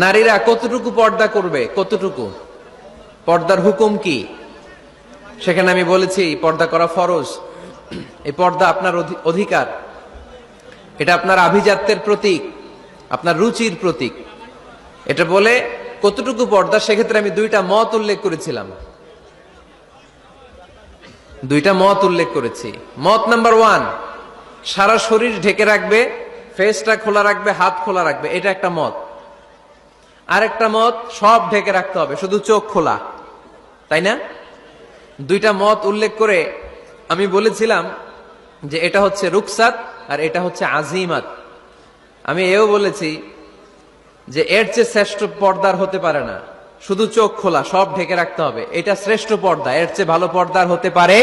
নারীরা কতটুকু পর্দা করবে, কতটুকু পর্দার হুকুম কি, সেখানে আমি বলেছি পর্দা করা ফরজ। এই পর্দা আপনার অধিকার, এটা আপনার আভিজাত্যের প্রতীক, আপনার রুচির প্রতীক। এটা বলে কতটুকু পর্দা, সেক্ষেত্রে আমি দুইটা মত উল্লেখ করেছিলাম, দুইটা মত উল্লেখ করেছি। মত নাম্বার 1, সারা শরীর ঢেকে রাখবে, ফেসটা খোলা রাখবে, হাত খোলা রাখবে, এটা একটা মত। আরেকটা মত, সব ঢেকে রাখতে হবে, শুধু চোখ খোলা, তাই না? দুইটা মত উল্লেখ করে আমি বলেছিলাম যে এটা হচ্ছে রুকসাত আর এটা হচ্ছে আজিমাত। আমি এও বলেছি যে এর চেয়ে শ্রেষ্ঠ পর্দার হতে পারে না, শুধু চোখ খোলা, সব ঢেকে রাখতে হবে, এটা শ্রেষ্ঠ পর্দা, এর চেয়ে ভালো পর্দার হতে পারে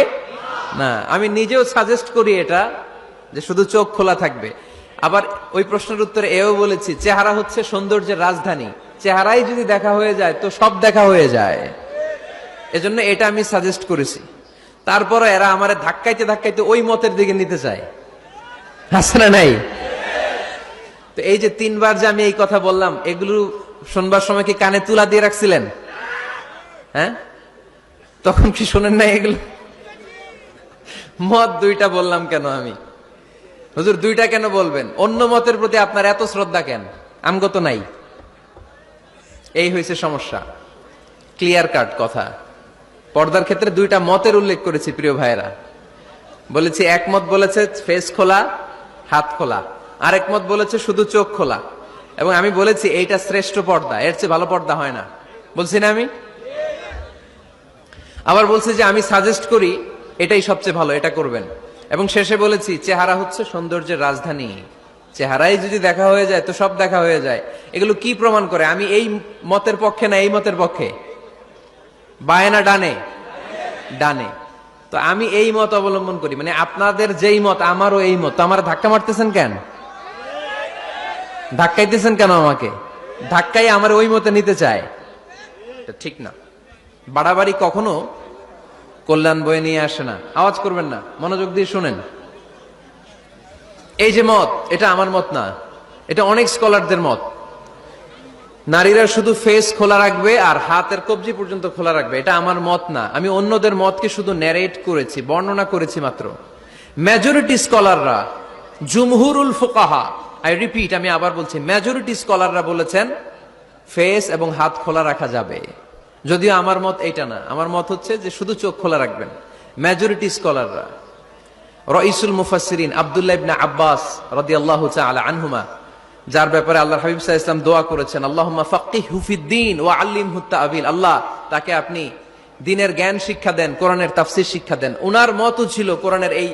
না। আমি নিজেও সাজেস্ট করি এটা, যে শুধু চোখ খোলা থাকবে। আবার ওই প্রশ্নের উত্তরে এও বলেছি চেহারা হচ্ছে সৌন্দর্যের রাজধানী, চেহারাই যদি দেখা হয়ে যায় তো সব দেখা হয়ে যায়, এজন্য এটা আমি সাজেস্ট করেছি। তারপরে এরা আমারে ধাক্কাইতে ধাক্কাইতে ওই মতের দিকে নিতে চায়, আছে না নাই? তো এই যে 3বার যে আমি এই কথা বললাম, এগুলো শুনবার সময় কি কানে তুলা দিয়ে রাখছিলেন? হ্যাঁ, তখন কি শোনেন না এগুলো? মত দুইটা বললাম কেন আমি? হুজুর দুইটা কেন বলবেন? অন্য মতের প্রতি আপনার এত শ্রদ্ধা কেন? আমগো তো নাই। এই হয়েছে সমস্যা। ক্লিয়ার কাট কথা। পর্দার ক্ষেত্রে দুইটা মতের উল্লেখ করেছি প্রিয় ভাইয়েরা। বলেছি এক মত বলেছে ফেস খোলা, হাত খোলা, আরেক মত বলেছে শুধু চোখ খোলা। এবং আমি বলেছি এইটা শ্রেষ্ঠ পর্দা, এর চেয়ে ভালো পর্দা হয় না, বলছি না আমি? আবার বলছি যে আমি সাজেস্ট করি এটাই সবচেয়ে ভালো, এটা করবেন। এবং শেষে বলেছি চেহারা হচ্ছে সৌন্দর্যের রাজধানী, চেহারাই যদি দেখা হয়ে যায় তো সব দেখা হয়ে যায়। এগুলো কি প্রমাণ করে? আমি এই মতের পক্ষে না এই মতের পক্ষে? বায়ে না ডানে? ডানে। তো আমি এই মত অবলম্বন করি, মানে আপনাদের যেই মত আমারও এই মত। আমার ধাক্কা মারতেছেন কেন? ধাক্কাইতেছেন কেন আমাকে? ধাক্কাই আমার ওই মতে নিতে চায়, ঠিক না। বাড়াবাড়ি কখনো কল্যাণ বয়ে নিয়ে আসে না। আওয়াজ করবেন না, মনোযোগ দিয়ে শুনেন। এই যে মত, এটা আমার মত না, এটা অনেক স্কলারদের মত। নারীরা শুধু ফেস খোলা রাখবে আর হাতের কবজি পর্যন্ত খোলা রাখবে, এটা আমার মত না। আমি অন্যদের মতকে শুধু ন্যারেট করেছি, বর্ণনা করেছি মাত্র। মেজরিটি স্কলাররা, জুমহুরুল ফুকাহা, আই রিপিট, আমি আবার বলছি, মেজরিটি স্কলাররা বলেছেন ফেস এবং হাত খোলা রাখা যাবে। যদিও আমার মত এইটা না, আমার মত হচ্ছে যে শুধু চোখ খোলা রাখবেন। মেজরিটি স্কলাররা, রাইসুল মুফাসসিরিন আব্দুল্লাহ ইবনে আব্বাস রাদিয়াল্লাহু তাআলা আনহুমা, যার ব্যাপারে আল্লাহর হাবিব সাল্লাল্লাহু আলাইহি ওয়াসাল্লাম দোয়া করেছেন, আল্লাহুম্মা ফাক্কিহহু ফিদ্দীন ওয়া আল্লিমহু তা'বীল, আল্লাহ তাকে আপনি দ্বীনের জ্ঞান শিক্ষা দেন, কোরআনের তাফসীর শিক্ষা দেন। উনার মতও ছিল কোরআনের এই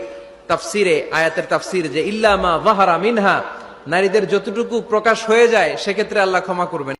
তাফসীরে, আয়াতের তাফসীর, যে ইল্লা মা যাহারা মিনহা, নারীদের যতটুকু প্রকাশ হয়ে যায় সেক্ষেত্রে আল্লাহ ক্ষমা করবেন।